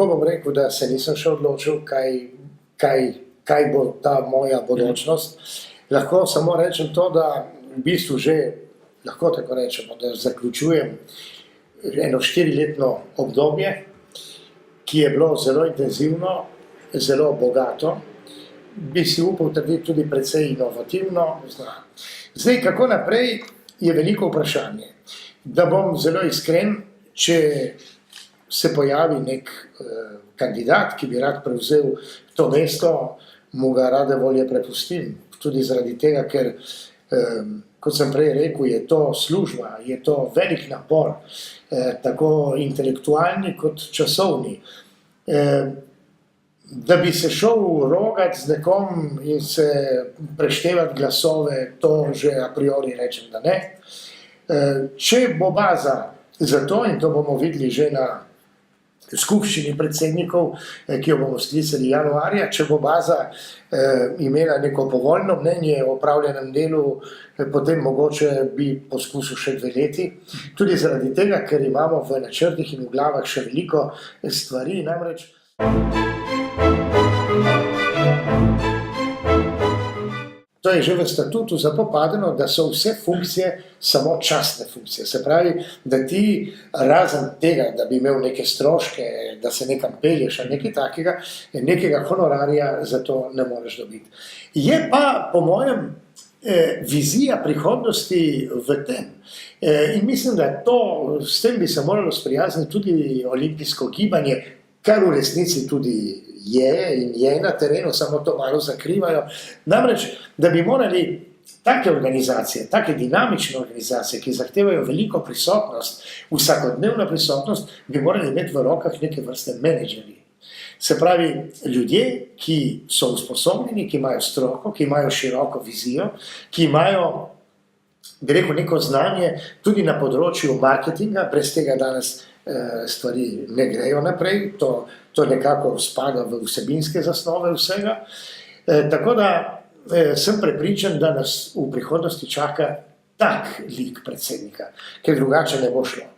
tako bom rekel, da se nisem še odločil, kaj bo ta moja bodočnost. Lahko samo rečem to, da v bistvu že, lahko tako rečemo, da zaključujem eno 4-letno obdobje, ki je bilo zelo intenzivno, zelo bogato, bi si upal trditi tudi precej inovativno. Zdaj, kako naprej, je veliko vprašanje. Da bom zelo iskren, če se pojavi nek kandidat, ki bi rad prevzel to mesto, mu ga rade volje prepustim. Tudi zaradi tega, ker, kot sem prej rekel, je to služba, je to velik napor, tako intelektualni kot časovni. Da bi se šel rogat z nekom in se preštevati glasove, to že a priori rečem, da ne. Če bo baza za to, in to bomo videli že na skupščini predsednikov, ki jo bomo sklicali januarja, če bo baza imela neko povoljno mnenje o opravljenem delu, potem mogoče bi poskusil še 2 leti. Tudi zaradi tega, ker imamo v načrtih in v glavah še veliko stvari, namreč. To je že v statutu zapopadeno, da so vse funkcije samo častne funkcije. Se pravi, da ti razen tega, da bi imel neke stroške, da se nekam pelješ ali nekaj takega, nekega honorarja za to ne moreš dobiti. Je pa, po mojem, vizija prihodnosti v tem. In mislim, da s tem bi se moralo sprijazniti tudi olimpijsko gibanje, kar v resnici tudi je in je na terenu, samo to malo zakrivajo. Namreč, da bi morali take organizacije, take dinamične organizacije, ki zahtevajo veliko prisotnost, vsakodnevno prisotnost, bi morali imeti v rokah neke vrste menedžerji. Se pravi, ljudje, ki so usposobljeni, ki imajo stroko, ki imajo široko vizijo, ki imajo, bi rekel, neko znanje tudi na področju marketinga, brez tega danes stvari ne grejo naprej, to nekako spada v vsebinske zasnove vsega. Tako da sem prepričan, da nas v prihodnosti čaka tak lik predsednika, ker drugače ne bo šlo.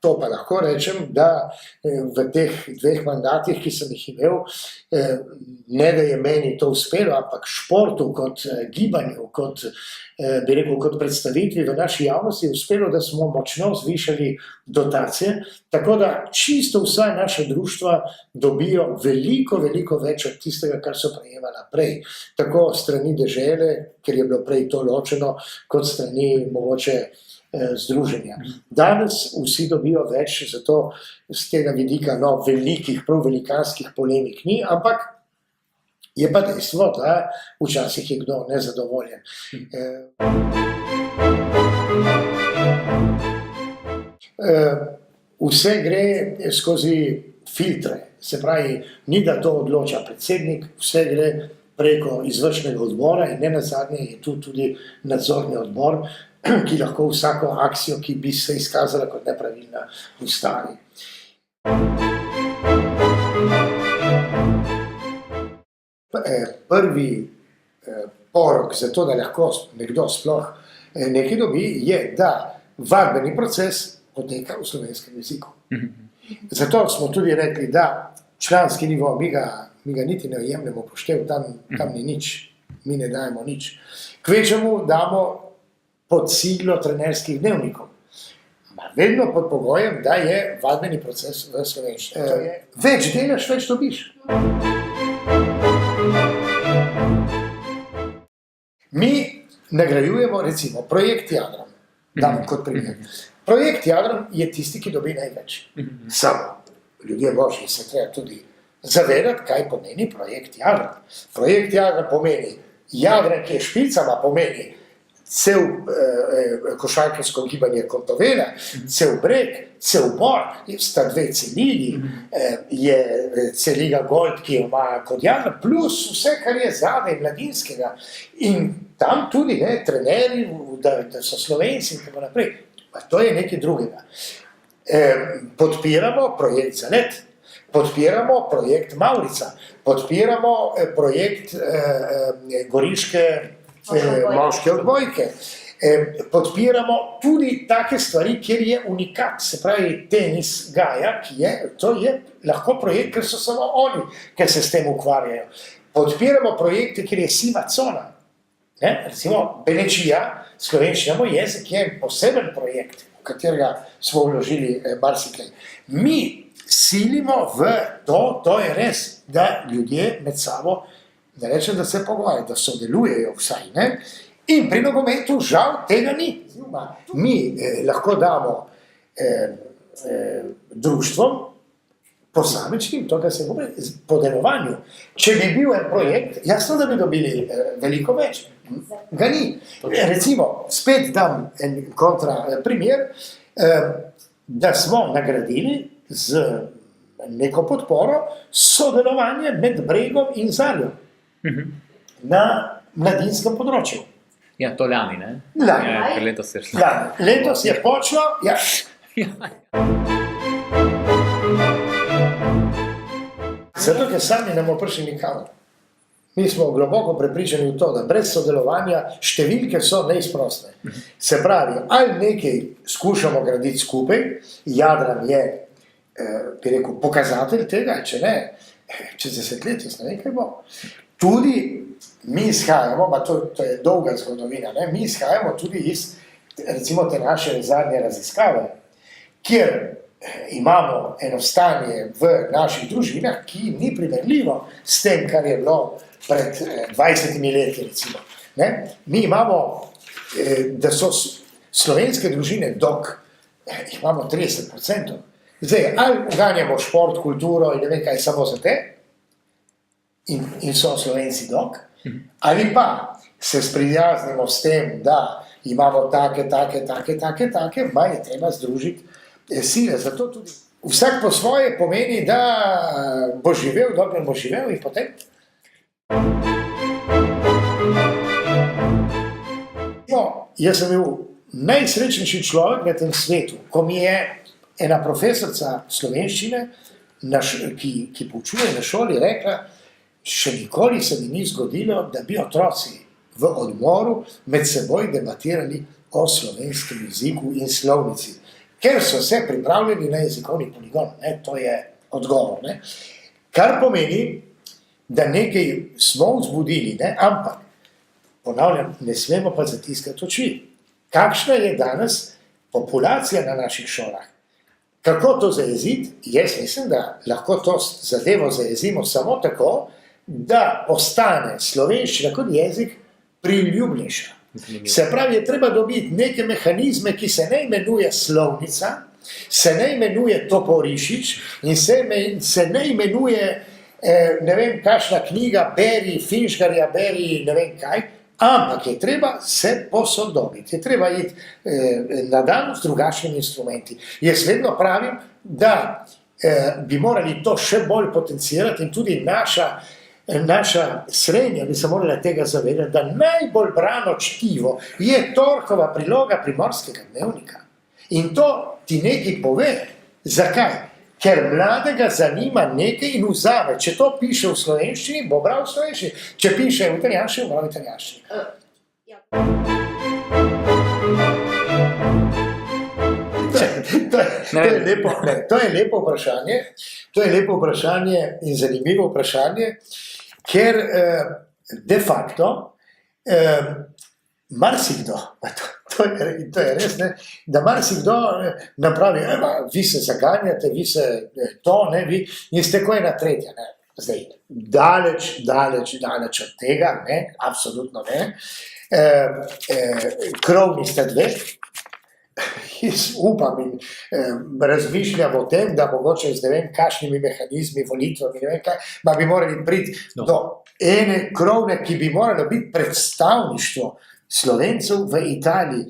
To pa lahko rečem, da v teh 2 mandatih, ki sem jih imel, ne da je meni to uspelo, ampak športu kot gibanju, kot, bi rekel, kot predstavitvi v naši javnosti je uspelo, da smo močno zvišali dotacije, tako da čisto vsa naša društva dobijo veliko, veliko več od tistega, kar so prejemala prej. Tako strani dežele, ker je bilo prej to ločeno, kot strani mogoče združenja. Danes vsi dobijo več, zato z tega vidika velikih, prav velikanskih polemik ni, ampak je pa dejstvo, da včasih je kdo nezadovoljen. Vse gre skozi filtre, se pravi, ni da to odloča predsednik, vse gre preko izvršnega odbora in nenazadnje je tu tudi nadzorni odbor, ki lahko vsako akcijo, ki bi se izkazala kot nepravilna, ustavi. Prvi porok za to, da lahko nekdo sploh nekaj dobi, je, da vadbeni proces poteka v slovenskem jeziku. Zato smo tudi rekli, da članski nivo, mi ga niti ne jemljemo poštev, tam ni nič, mi ne dajemo nič. Kvečemu damo pod siglo trenerskih dnevnikov. Vedno pod pogojem, da je vadbeni proces v slovenščini. Več delaš, več dobiš. Mi nagrajujemo recimo projekt Jadran, dam kot primer. Projekt Jadran je tisti, ki dobi največ. Samo ljudje božji se treba tudi zavedati, kaj pomeni projekt Jadran. Projekt Jadran pomeni Jadran, ki je špicama, pomeni cel košarkarsko gibanje Kontovela, cel Breg, cel Bor, sta 2 celini, je celiga Gold, ki jo ima kot Jadran, plus vse, kar je zadaj mladinskega. In tam tudi trenerji, da so Slovenci in tako naprej. To je nekaj drugega. Podpiramo projekt Zalet, podpiramo projekt Mavrica, podpiramo projekt Goriške moške odbojke. podpiramo tudi take stvari, kjer je unikat, se pravi tenis Gaja, to je lahko projekt, ker so samo oni, ki se s tem ukvarjajo. Podpiramo projekte, kjer je siva cona. Recimo Benečija, slovenščina moj jezik, je poseben projekt, v katerega smo vložili marsikaj. Mi silimo v to je res, da ljudje med sabo, ne rečem, da se pogovarjajo, da sodelujejo vsaj, ne? In pri nogometu žal tega ni. Mi lahko damo društvom, posamečnim, to, da se govori, po delovanju. Če bi bil en projekt, jasno, da bi dobili veliko več. Ga ni. Recimo, spet dam en kontra primer, da smo nagradili z neko podporo sodelovanje med Bregom in Zaljo na mladinskem področju. Ja, to lani, ne? Lani. Ja, letos je šlo. Letos je počelo, ja. Zato, ker sami ne bomo prišli nikamor. Mi smo globoko prepričani v to, da brez sodelovanja številke so neizprostne. Se pravi, ali nekaj skušamo graditi skupaj, Jadran je, bi rekel, pokazatelj tega, če ne, čez 10 let, jaz ne vem, kaj bo. Tudi mi izhajamo, to je dolga zgodovina, ne? Mi izhajamo tudi iz, recimo, te naše zadnje raziskave, kjer imamo eno stanje v naših družinah, ki ni primerljivo s tem, kar je bilo pred 20 leti, recimo. Ne? Mi imamo, da so slovenske družine dok, imamo 30%. Zdaj, ali uganjamo šport, kulturo in ne vem kaj, samo za te, in so Slovenci dok, ali pa se sprijaznimo s tem, da imamo take, ma je treba združiti sile. Zato tudi vsak po svoje pomeni, da bo živel, dokler bo živel in potem. Jaz sem bil najsrečnejši človek na tem svetu, ko mi je ena profesorica slovenščine, ki poučuje na šoli, rekla, še nikoli se mi ni zgodilo, da bi otroci v odmoru med seboj debatirali o slovenskem jeziku in slovnici. Ker so se pripravljeni na jezikovni poligon, to je odgovor. Kar pomeni, da nekaj smo vzbudili, ampak, ponavljam, ne smemo pa zatiskati oči. Kakšna je danes populacija na naših šolah? Kako to zajeziti? Jaz mislim, da lahko to zadevo zajezimo samo tako, da postane slovenščina kot jezik priljubljenejša. Se pravi, je treba dobiti neke mehanizme, ki se ne imenuje slovnica, se ne imenuje toporišič in se ne imenuje, ne vem, kakšna knjiga, beri, Finžgarja, beri, ne vem kaj, ampak je treba se posodobiti, je treba iti na dan z drugačnimi instrumenti. Jaz vedno pravim, da bi morali to še bolj potencirati in tudi naša srednja bi se morala tega zavedati, da najbolj brano čtivo je torkova priloga Primorskega dnevnika. In to ti nekaj pove. Zakaj? Ker mladega zanima nekaj in vzame. Če to piše v slovenščini, bo bral v slovenščini. Če piše v italijanščini, bo bral v italijanščini. To je lepo vprašanje. To je lepo vprašanje in zanimivo vprašanje, ker de facto marsikdo, to je res, da marsikdo napravi, vi se zaganjate, vi se to, in ste ko ena tretja. Zdaj, daleč od tega, absolutno ne. Krovni sta dve. Jaz upam in razmišljam o tem, da mogoče z ne vem kakšnimi mehanizmi, volitvami, ne vem kaj, pa bi morali priti do ene krovne, ki bi moralo biti predstavništvo Slovencev v Italiji.